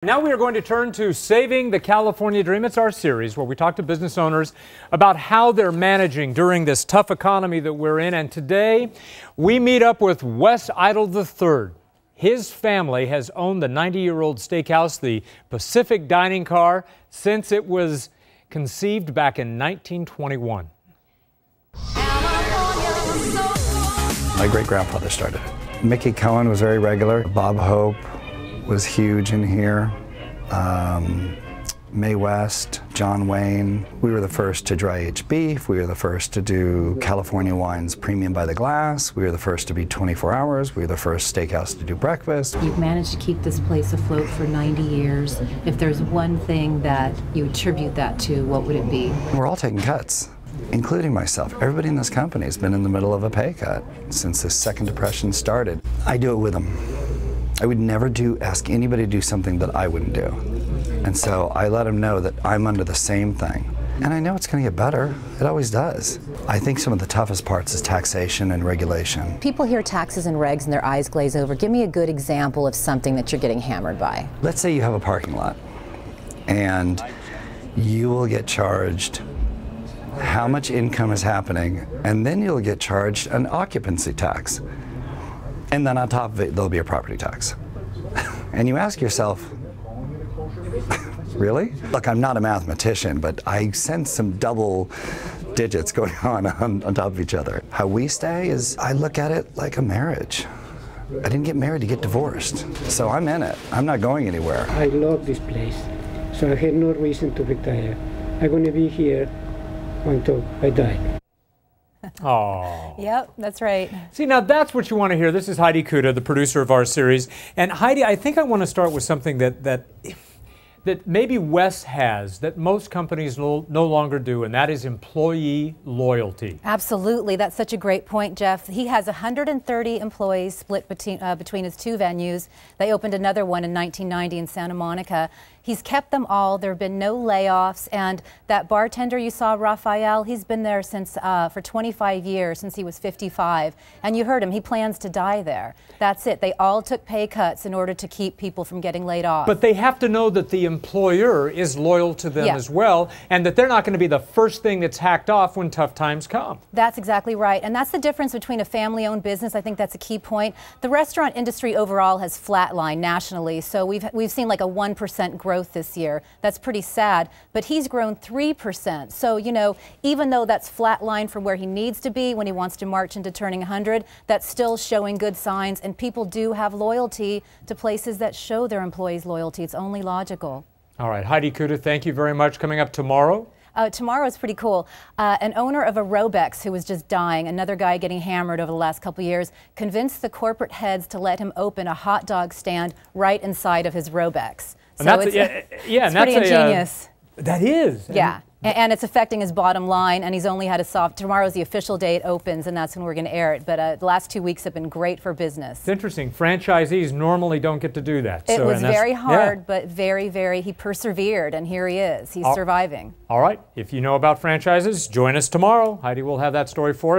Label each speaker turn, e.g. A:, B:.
A: Now we are going to turn to Saving the California Dream. It's our series where we talk to business owners about how they're managing during this tough economy that we're in. And today we meet up with Wes Idol III. His family has owned the 90-year-old steakhouse, the Pacific Dining Car, since it was conceived back in 1921.
B: My great-grandfather started it. Mickey Cohen was very regular. Bob Hope was huge in here. Mae West, John Wayne. We were the first to dry aged beef. We were the first to do California wines premium by the glass. We were the first to be 24 hours. We were the first steakhouse to do breakfast.
C: You've managed to keep this place afloat for 90 years. If there's one thing that you attribute that to, what would it be?
B: We're all taking cuts, including myself. Everybody in this company has been in the middle of a pay cut since the Second Depression started. I do it with them. I would never ask anybody to do something that I wouldn't do. And so I let them know that I'm under the same thing. And I know it's going to get better. It always does. I think some of the toughest parts is taxation and regulation.
D: People hear taxes and regs and their eyes glaze over. Give me a good example of something that you're getting hammered by.
B: Let's say you have a parking lot and you will get charged how much income is happening, and then you'll get charged an occupancy tax. And then on top of it, there'll be a property tax. And you ask yourself, really? Look, I'm not a mathematician, but I sense some double digits going on top of each other. How we stay is, I look at it like a marriage. I didn't get married to get divorced. So I'm in it. I'm not going anywhere.
E: I love this place, so I have no reason to retire. I'm going to be here until I die.
A: Oh.
D: Yep, that's right.
A: See, now that's what you want to hear. This is Heidi Cuda, the producer of our series. And Heidi, I think I want to start with something that maybe Wes has that most companies no longer do, and that is employee loyalty.
D: Absolutely. That's such a great point, Jeff. He has 130 employees split between his two venues. They opened another one in 1990 in Santa Monica. He's kept them all. There have been no layoffs. And that bartender you saw, Raphael, he's been there since for 25 years, since he was 55. And you heard him. He plans to die there. That's it. They all took pay cuts in order to keep people from getting laid off.
A: But they have to know that the employer is loyal to them as well, and that they're not going to be the first thing that's hacked off when tough times come.
D: That's exactly right. And that's the difference between a family-owned business. I think that's a key point. The restaurant industry overall has flatlined nationally. So we've seen like a 1% growth this year. That's pretty sad, but he's grown 3%. So, you know, even though that's flatlined from where he needs to be when he wants to march into turning 100, that's still showing good signs, and people do have loyalty to places that show their employees loyalty. It's only logical.
A: All right, Heidi Cuda, thank you very much. Coming up tomorrow?
D: Tomorrow is pretty cool. An owner of a Robex who was just dying, another guy getting hammered over the last couple years, convinced the corporate heads to let him open a hot dog stand right inside of his Robex. So it's pretty ingenious.
A: That is.
D: Yeah. And it's affecting his bottom line, and he's only had tomorrow's the official day it opens, and that's when we're going to air it. But the last 2 weeks have been great for business.
A: It's interesting. Franchisees normally don't get to do that.
D: It was very hard, but he persevered, and here he is. He's surviving.
A: All right. If you know about franchises, join us tomorrow. Heidi will have that story for us.